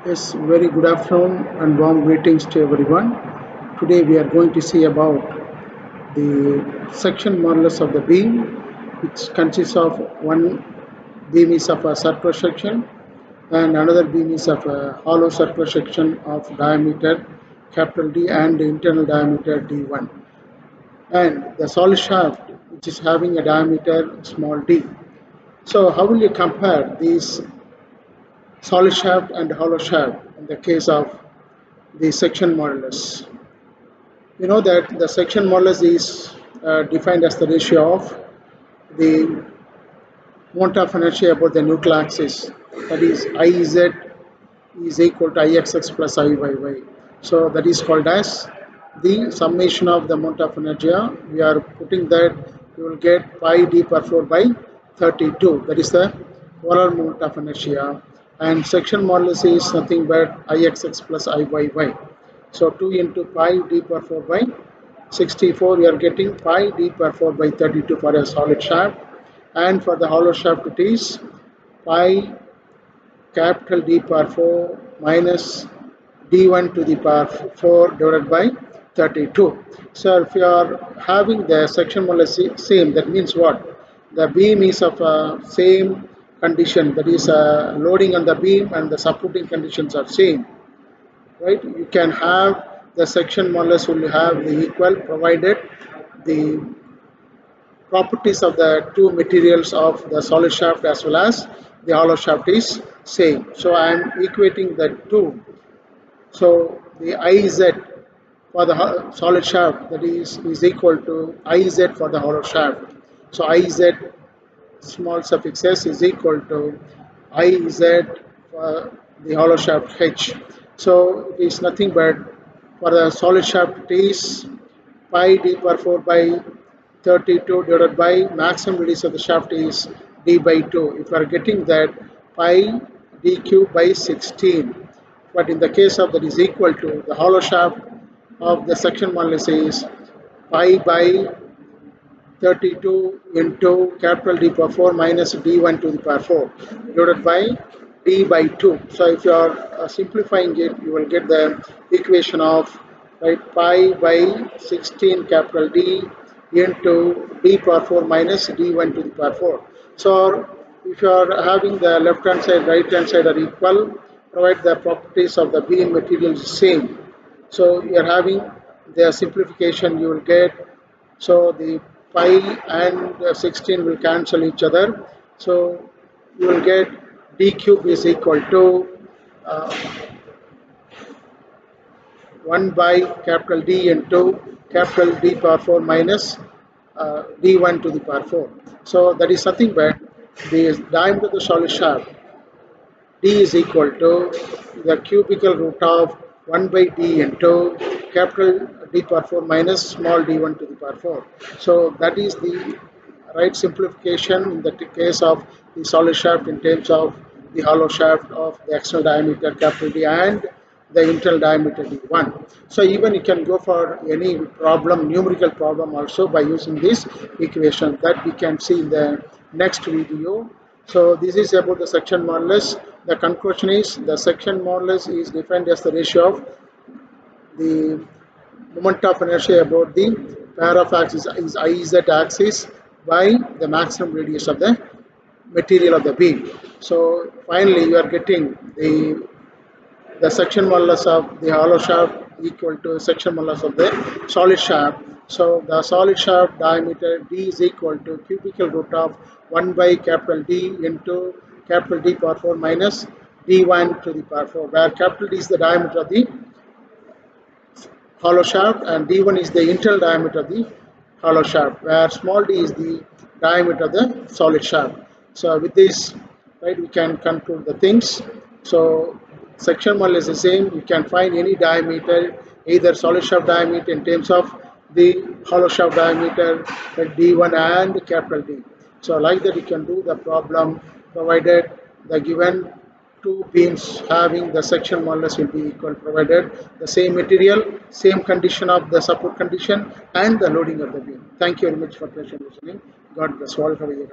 Yes, very good afternoon and warm greetings to everyone. Today we are going to see about the section modulus of the beam, which consists of one beam is of a circular section and another beam is of a hollow circular section of diameter capital D and internal diameter D1, and the solid shaft which is having a diameter small d. So how will you compare these solid shaft and hollow shaft in the case of the section modulus? You know that the section modulus is defined as the ratio of the moment of inertia about the neutral axis, that is Iz is equal to Ixx plus Iyy. So that is called as the summation of the moment of inertia. We are putting that you will get pi d per 4 by 32. That is the overall moment of inertia. And section modulus is nothing but Ixx plus Iyy. So 2 into pi d per 4 by 64, we are getting pi d per 4 by 32 for a solid shaft, and for the hollow shaft it is pi capital D power 4 minus D1 to the power 4 divided by 32. So if you are having the section modulus same, that means what? The beam is of same condition, that is loading on the beam and the supporting conditions are same, right? You can have the section modulus will have the equal provided the properties of the two materials of the solid shaft as well as the hollow shaft is same. So I am equating the two. So the Iz for the solid shaft, that is equal to Iz for the hollow shaft. So Iz small suffix s is equal to Iz for the hollow shaft h. So it is nothing but for the solid shaft it is pi d per 4 by 32 divided by maximum radius of the shaft is d by 2. If you are getting that pi d cube by 16, but in the case of that is equal to the hollow shaft of the section modulus is pi by 32 into capital D power 4 minus D1 to the power 4 divided by D by 2. So if you are simplifying it, you will get the equation of pi by 16 capital D into D power 4 minus D1 to the power 4. So if you are having the left hand side, right hand side are equal, provide the properties of the beam material is same. So you are having the simplification, you will get, so the pi and 16 will cancel each other. So you will get d cube is equal to 1 by capital D into capital D power 4 minus D1 to the power 4. So that is nothing but the diameter of the solid shaft D is equal to the cubical root of 1 by D into capital D power 4 minus small d1 to the power 4. So that is the right simplification in the case of the solid shaft in terms of the hollow shaft of the external diameter capital D and the internal diameter D1. So even you can go for any problem, numerical problem also by using this equation that we can see in the next video. So this is about the section modulus. The conclusion is the section modulus is defined as the ratio of the moment of inertia about the pair of axis is Iz axis by the maximum radius of the material of the beam. So finally you are getting the section modulus of the hollow shaft equal to section modulus of the solid shaft. So the solid shaft diameter D is equal to cubical root of 1 by capital D into capital D power 4 minus D1 to the power 4, where capital D is the diameter of the hollow shaft and D1 is the internal diameter of the hollow shaft, where small d is the diameter of the solid shaft. So with this, right, we can conclude the things. So section modulus is the same. You can find any diameter, either solid shaft diameter in terms of the hollow shaft diameter, D1 and capital D. So like that you can do the problem provided the given two beams having the section modulus will be equal, provided the same material, same condition of the support condition and the loading of the beam. Thank you very much for patiently listening. God bless. Walk away.